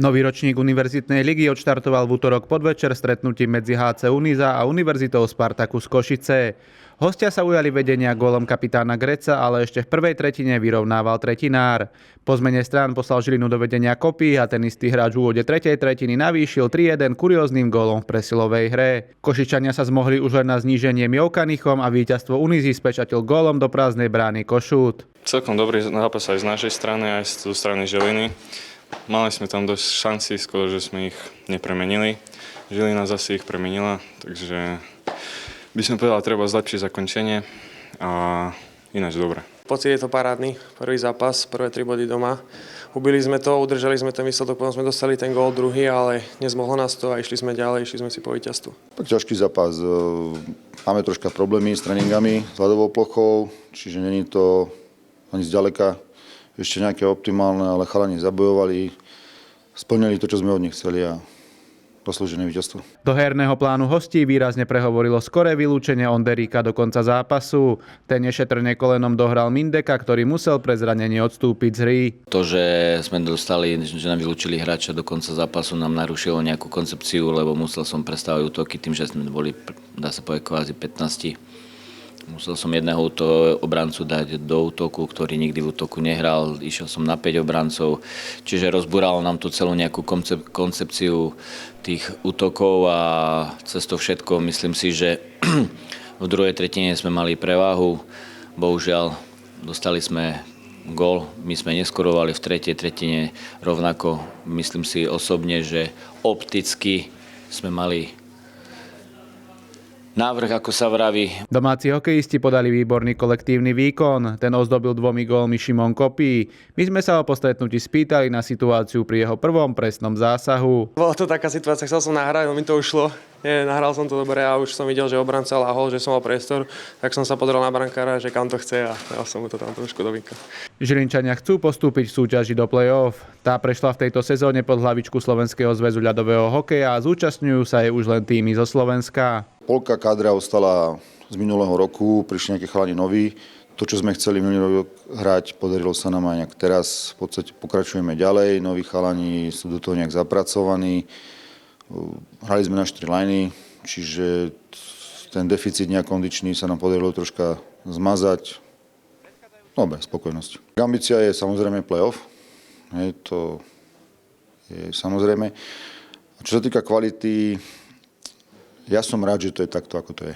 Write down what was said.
Nový ročník Univerzitnej ligy odštartoval v utorok podvečer stretnutím medzi HC Uniza a Univerzitou Spartacus Košice. Hostia sa ujali vedenia gólom kapitána Greca, ale ešte v prvej tretine vyrovnával tretinár. Po zmene strán poslal Žilinu do vedenia kopy a ten istý hráč v úvode tretej tretiny navýšil 3-1 kurióznym gólom v presilovej hre. Košičania sa zmohli už len na zníženie Miovkanichom a víťazstvo Unizy spečatil gólom do prázdnej brány Košút. Celkom dobrý zápas aj z našej strany, aj z strany Žiliny. Mali sme tam dosť šancí, skôr, že sme ich nepremenili. Žilina zase ich premenila, takže by som povedal, treba zlepšiť zakončenie a ináč dobre. Pocit je to parádny, prvý zápas, prvé 3 body doma. Ubili sme to, udržali sme ten výsledok, potom sme dostali ten gól druhý, ale nezmohlo nás to a išli sme ďalej, išli sme si po víťazstvu. Tak ťažký zápas. Máme troška problémy s tréningami, s ľadovou plochou, čiže není to ani zďaleka ešte nejaké optimálne, ale chalani zabojovali, splnili to, čo sme od nich chceli a doslúžené víťazstvo. Do herného plánu hostí výrazne prehovorilo skoré vylúčenie Onderíka do konca zápasu. Ten nešetrne kolenom dohral Mindeka, ktorý musel pre zranenie odstúpiť z hry. To, že sme dostali, že nám vylúčili hráča do konca zápasu, nám narušilo nejakú koncepciu, lebo musel som prestavať útoky tým, že sme boli, dá sa povedať, kvázi 15. Musel som jedného obrancu dať do útoku, ktorý nikdy v útoku nehral. Išiel som na 5 obrancov, čiže rozbúralo nám to celú nejakú koncepciu tých útokov a cez to všetko myslím si, že v druhej tretine sme mali prevahu. Bohužiaľ, dostali sme gól, my sme neskorovali v tretej tretine rovnako. Myslím si osobne, že opticky sme mali návrh, ako sa vraví. Domáci hokejisti podali výborný kolektívny výkon. Ten ozdobil 2 gólmi Šimon Kopý. My sme sa o postretnutí spýtali na situáciu pri jeho prvom presnom zásahu. Bola to taká situácia, chcel som nahrať, no mi to ušlo. Nahral som to dobre a už som videl, že obranca lahol, že som mal priestor, tak som sa pozeral na brankára, že kam to chce a dal som mu to tam trošku do vínka. Žilinčania chcú postúpiť v súťaži do play-off. Tá prešla v tejto sezóne pod hlavičku Slovenského zväzu ľadového hokeja a zúčastňujú sa jej už len týmy zo Slovenska. Polka kádra ostala z minulého roku, prišli nejaké chalani noví. To, čo sme chceli minulý rok hrať, podarilo sa nám aj nejak teraz. V podstate pokračujeme ďalej, noví chalani sú do toho nejak zapracovaní. Hrali sme na 4 lajny, čiže ten deficit nejak kondičný sa nám podarilo troška zmazať. Dobre, spokojnosť. Ambícia je samozrejme play-off. To je samozrejme. A čo sa týka kvality, ja som rád, že to je takto, ako to je.